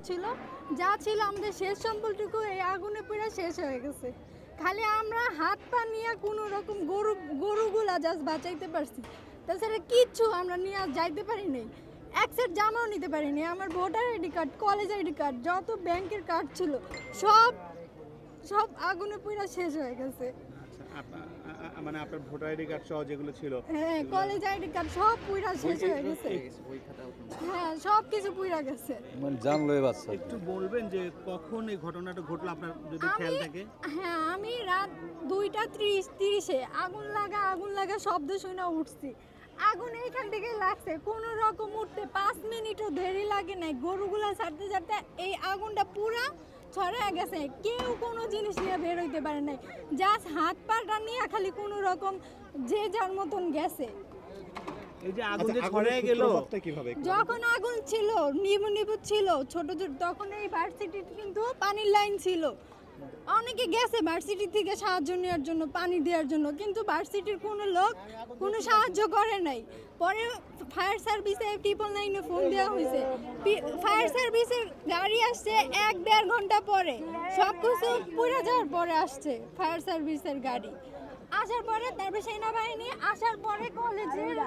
ছিল, যা ছিল আমাদের শেষ সম্বলটুকু এই আগুনে পুরো শেষ হয়ে গেছে। খালি আমরা হাত পা নিয়ে কোনো রকম গরুগুলা জাস্ট বাঁচাইতে পারছি, তাছাড়া কিচ্ছু আমরা নিয়ে যাইতে পারি নাই। এক সেট জামাও নিতে পারিনি। আমার voter ID card, college ID card, যত ব্যাংকের কার্ড ছিল সব সব আগুনে পুরো শেষ হয়ে গেছে। মানে আপনার ভোটার আইডি কার্ড সহ যেগুলো ছিল, হ্যাঁ, কলেজ আইডি কার্ড সব পুরো শেষ হয়ে গেছে। হ্যাঁ, সব কিছু পুরো গেছে। মানে জানলোই বাচ্চা। একটু বলবেন যে কখন এই ঘটনাটা ঘটলো আপনার যদি খেয়াল থাকে? হ্যাঁ, আমি রাত 2:30 আগুন লাগা শব্দ শুনে উঠছি। আগুন এইখান থেকে লাগছে, কোনো রকম উঠতে 5 মিনিটও দেরি লাগে নাই। গরুগুলা ছাড়তে ছাড়তে এই আগুনটা পুরা ছড়ায় গেছে, কেউ কোনো জিনিস নিয়ে বের হইতে পারে নাই। জাস্ট হাত পাটা নিয়ে খালি কোনো রকম যে যার মতন গেছে। এই যে আগুন যে ছড়িয়ে গেল কিভাবে? যখন আগুন ছিল নিবু ছিল ছোট ছোট, তখন এই ভার্সিটির কিন্তু পানির লাইন ছিল। অনেকে গেছে ভার্সিটি থেকে সাহায্য নেওয়ার জন্য, পানি দেওয়ার জন্য, কিন্তু ভার্সিটির কোনো লোক কোনো সাহায্য করে নাই। পরে ফায়ার সার্ভিসে 999 ফোন দেওয়া হয়েছে। ফায়ার সার্ভিসের গাড়ি আসছে 1-1.5 ঘন্টা পরে, সব কিছু পুড়ে যাওয়ার পরে আসছে ফায়ার সার্ভিসের গাড়ি। আসার পরে তারপরে সেনাবাহিনী আসার পরে কলেজের